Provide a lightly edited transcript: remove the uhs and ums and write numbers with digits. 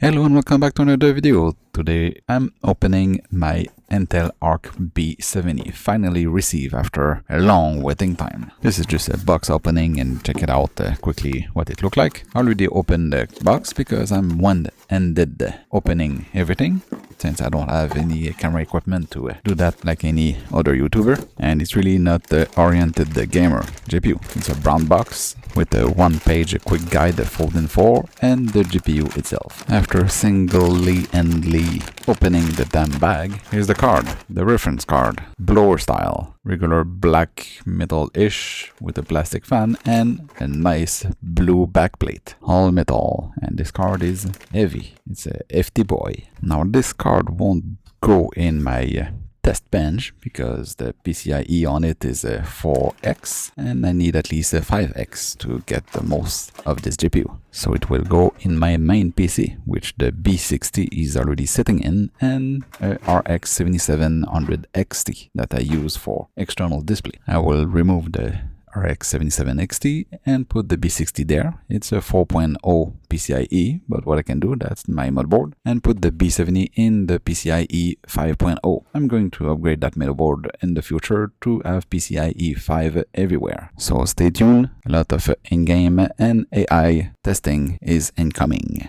Hello and welcome back to another video. Today I'm opening my Intel ARC B70 finally received after a long waiting time. This is just a box opening and check it out quickly what it looked like. I already opened the box because I'm one-handed opening everything since I don't have any camera equipment to do that like any other YouTuber, and it's really not the oriented gamer GPU. It's a brown box with a one-page quick guide folding 4 and the GPU itself. After single-handedly opening the damn bag, here's the card, the reference card, blower style, regular black metal-ish with a plastic fan and a nice blue backplate, all metal, and this card is heavy. It's a hefty boy. Now this card won't go in my test bench because the PCIe on it is a 4x and I need at least a 5x to get the most of this GPU. So it will go in my main PC, which the B60 is already sitting in, and a RX 7700 XT that I use for external display. I will remove the RX 77 XT and put the B60 there. It's a 4.0 PCIe, but what I can do, that's my motherboard, and put the B70 in the PCIe 5.0. I'm going to upgrade that motherboard in the future to have PCIe 5 everywhere. So stay tuned, a lot of in-game and AI testing is incoming.